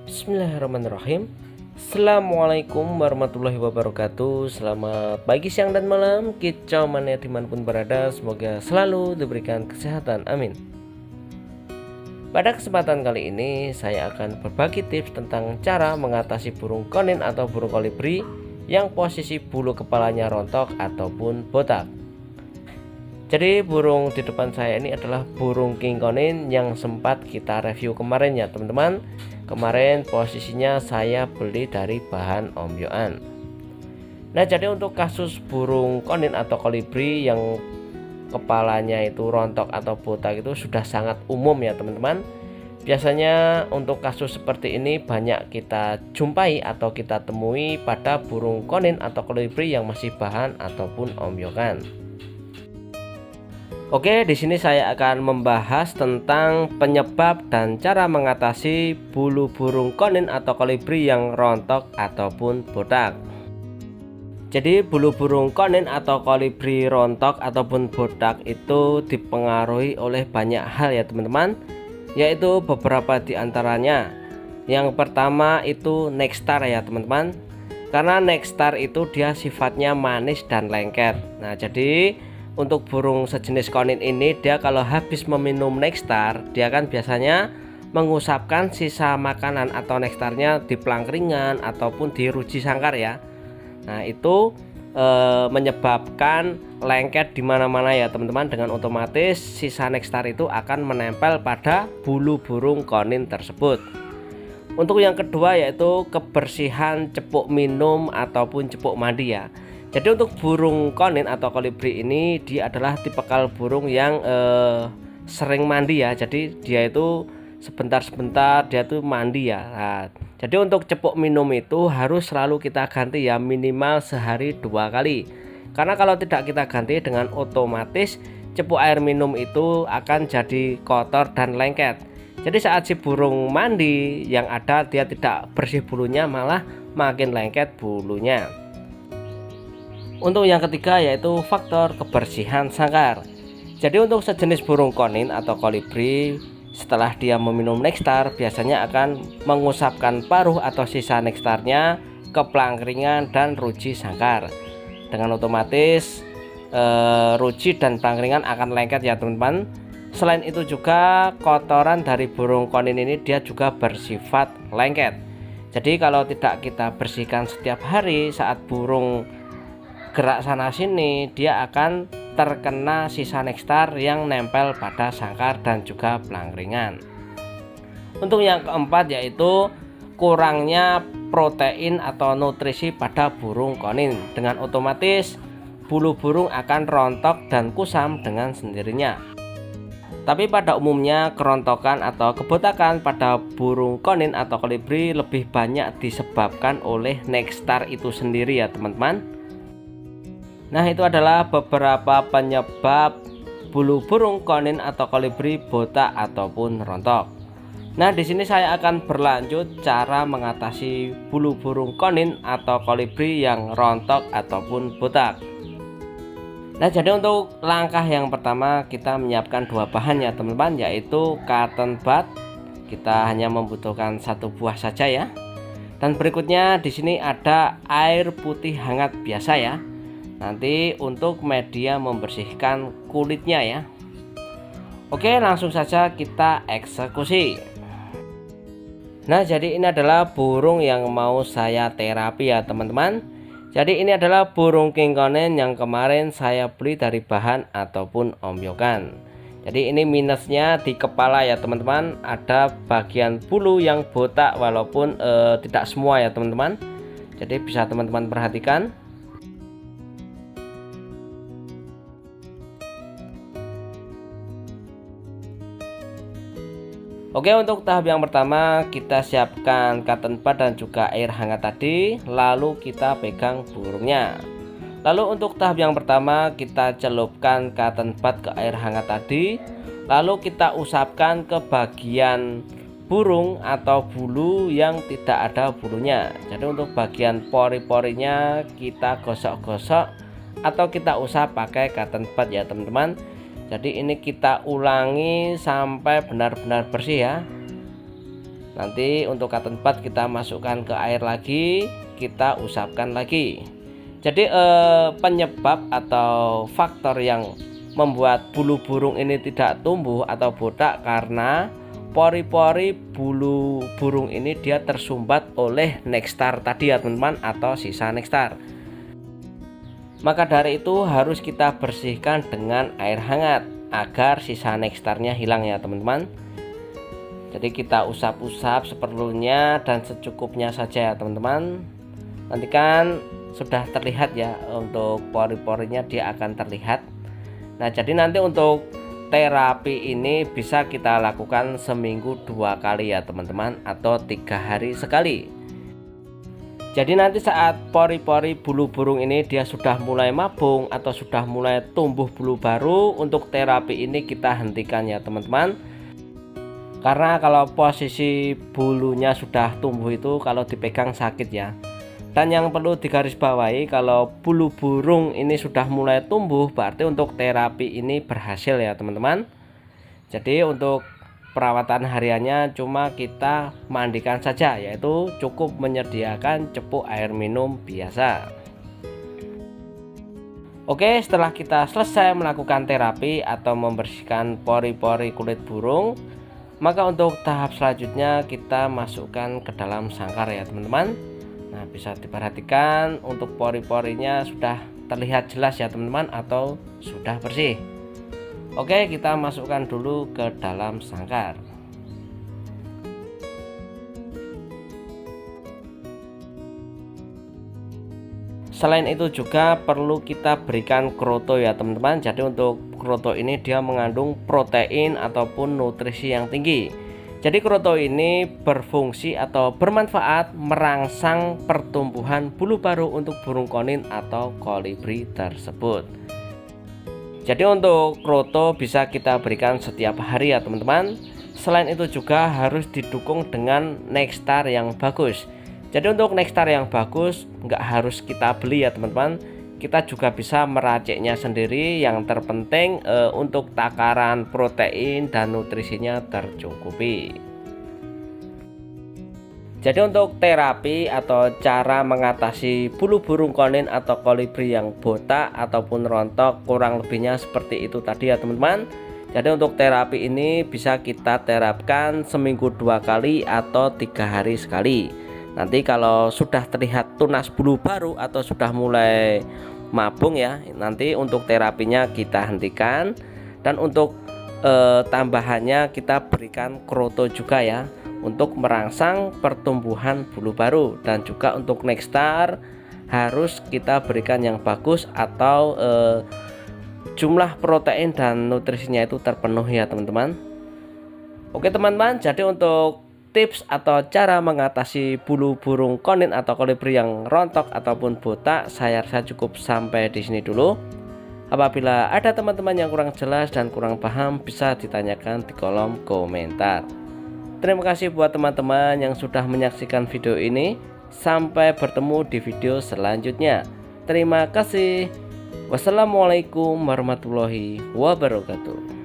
Bismillahirrahmanirrahim. Assalamualaikum warahmatullahi wabarakatuh. Selamat pagi, siang, dan malam kicau mania dimanapun berada. Semoga selalu diberikan kesehatan, amin. Pada kesempatan kali ini saya akan berbagi tips tentang cara mengatasi burung konin atau burung kolibri yang posisi bulu kepalanya rontok ataupun botak. Jadi burung di depan saya ini adalah burung king konin yang sempat kita review kemarin ya teman-teman. Kemarin posisinya saya beli dari bahan Om Yohan. Nah, jadi untuk kasus burung konin atau kolibri yang kepalanya itu rontok atau botak itu sudah sangat umum ya teman-teman. Biasanya untuk kasus seperti ini banyak kita jumpai atau kita temui pada burung konin atau kolibri yang masih bahan ataupun Om Yohan. Oke, di sini saya akan membahas tentang penyebab dan cara mengatasi bulu burung konin atau kolibri yang rontok ataupun botak. Jadi bulu burung konin atau kolibri rontok ataupun botak itu dipengaruhi oleh banyak hal ya teman-teman, yaitu beberapa diantaranya. Yang pertama itu nekstar ya teman-teman, karena nekstar itu dia sifatnya manis dan lengket. Nah, jadi untuk burung sejenis konin ini, dia kalau habis meminum nekstar, dia kan biasanya mengusapkan sisa makanan atau nekstarnya di pelangkringan ataupun di ruji sangkar ya. Nah, itu menyebabkan lengket di mana-mana ya teman-teman. Dengan otomatis sisa nekstar itu akan menempel pada bulu burung konin tersebut. Untuk yang kedua yaitu kebersihan cepuk minum ataupun cepuk mandi ya. Jadi untuk burung konin atau kolibri ini dia adalah tipikal burung yang sering mandi ya. Jadi dia itu sebentar-sebentar dia tuh mandi ya. Nah, jadi untuk cepuk minum itu harus selalu kita ganti ya, minimal sehari 2 kali. Karena kalau tidak kita ganti dengan otomatis cepuk air minum itu akan jadi kotor dan lengket. Jadi saat si burung mandi yang ada dia tidak bersih bulunya, malah makin lengket bulunya. Untuk yang ketiga yaitu faktor kebersihan sangkar. Jadi untuk sejenis burung konin atau kolibri, setelah dia meminum nekstar biasanya akan mengusapkan paruh atau sisa nekstarnya ke pelangkringan dan ruji sangkar. Dengan otomatis ruji dan pelangkringan akan lengket ya teman-teman. Selain itu juga kotoran dari burung konin ini dia juga bersifat lengket. Jadi kalau tidak kita bersihkan setiap hari saat burung gerak sana sini, dia akan terkena sisa nekstar yang nempel pada sangkar dan juga pelangkringan. Untuk yang keempat yaitu kurangnya protein atau nutrisi pada burung konin. Dengan otomatis bulu burung akan rontok dan kusam dengan sendirinya. Tapi pada umumnya kerontokan atau kebotakan pada burung konin atau kolibri lebih banyak disebabkan oleh nekstar itu sendiri ya teman-teman. Nah, itu adalah beberapa penyebab bulu burung konin atau kolibri botak ataupun rontok. Nah, di sini saya akan berlanjut cara mengatasi bulu burung konin atau kolibri yang rontok ataupun botak. Nah, jadi untuk langkah yang pertama kita menyiapkan 2 bahan ya teman-teman, yaitu cotton bud. Kita hanya membutuhkan 1 buah saja ya. Dan berikutnya di sini ada air putih hangat biasa ya. Nanti untuk media membersihkan kulitnya ya. Oke, langsung saja kita eksekusi. Nah, jadi ini adalah burung yang mau saya terapi ya teman-teman. Jadi ini adalah burung king konin yang kemarin saya beli dari bahan ataupun Om Yohan. Jadi ini minusnya di kepala ya teman-teman, ada bagian bulu yang botak walaupun tidak semua ya teman-teman. Jadi bisa teman-teman perhatikan. Oke, untuk tahap yang pertama kita siapkan cotton bud dan juga air hangat tadi, lalu kita pegang burungnya. Lalu untuk tahap yang pertama kita celupkan cotton bud ke air hangat tadi, lalu kita usapkan ke bagian burung atau bulu yang tidak ada bulunya. Jadi untuk bagian pori-porinya kita gosok-gosok atau kita usap pakai cotton bud ya teman-teman. Jadi ini kita ulangi sampai benar-benar bersih ya. Nanti untuk cotton bud kita masukkan ke air lagi, kita usapkan lagi. Jadi penyebab atau faktor yang membuat bulu burung ini tidak tumbuh atau botak karena pori-pori bulu burung ini dia tersumbat oleh nektar tadi ya teman-teman, atau sisa nektar. Maka dari itu harus kita bersihkan dengan air hangat agar sisa nektarnya hilang ya teman-teman. Jadi kita usap-usap seperlunya dan secukupnya saja ya teman-teman. Nanti kan sudah terlihat ya, untuk pori-porinya dia akan terlihat. Nah jadi nanti untuk terapi ini bisa kita lakukan seminggu 2 kali ya teman-teman, atau 3 hari sekali. Jadi nanti saat pori-pori bulu burung ini dia sudah mulai mabung atau sudah mulai tumbuh bulu baru, untuk terapi ini kita hentikan ya teman-teman. Karena kalau posisi bulunya sudah tumbuh itu kalau dipegang sakit ya. Dan yang perlu digarisbawahi, kalau bulu burung ini sudah mulai tumbuh berarti untuk terapi ini berhasil ya teman-teman. Jadi untuk perawatan hariannya cuma kita mandikan saja, yaitu cukup menyediakan cepuk air minum biasa. Oke, setelah kita selesai melakukan terapi atau membersihkan pori-pori kulit burung, maka untuk tahap selanjutnya kita masukkan ke dalam sangkar ya teman-teman. Nah bisa diperhatikan untuk pori-porinya sudah terlihat jelas ya teman-teman, atau sudah bersih. Oke, kita masukkan dulu ke dalam sangkar. Selain itu juga perlu kita berikan kroto ya teman-teman. Jadi untuk kroto ini dia mengandung protein ataupun nutrisi yang tinggi. Jadi kroto ini berfungsi atau bermanfaat merangsang pertumbuhan bulu baru untuk burung konin atau kolibri tersebut. Jadi untuk kroto bisa kita berikan setiap hari ya teman-teman. Selain itu juga harus didukung dengan nektar yang bagus. Jadi untuk nektar yang bagus nggak harus kita beli ya teman-teman. Kita juga bisa meraciknya sendiri. Yang terpenting untuk takaran protein dan nutrisinya tercukupi. Jadi untuk terapi atau cara mengatasi bulu burung konin atau kolibri yang botak ataupun rontok kurang lebihnya seperti itu tadi ya teman-teman. Jadi untuk terapi ini bisa kita terapkan seminggu 2 kali atau 3 hari sekali. Nanti kalau sudah terlihat tunas bulu baru atau sudah mulai mabung ya, nanti untuk terapinya kita hentikan. Dan untuk tambahannya kita berikan kroto juga ya, untuk merangsang pertumbuhan bulu baru. Dan juga untuk nektar harus kita berikan yang bagus atau jumlah protein dan nutrisinya itu terpenuhi ya teman-teman. Oke teman-teman, jadi untuk tips atau cara mengatasi bulu burung konin atau kolibri yang rontok ataupun botak saya rasa cukup sampai di sini dulu. Apabila ada teman-teman yang kurang jelas dan kurang paham bisa ditanyakan di kolom komentar. Terima kasih buat teman-teman yang sudah menyaksikan video ini. Sampai bertemu di video selanjutnya. Terima kasih. Wassalamualaikum warahmatullahi wabarakatuh.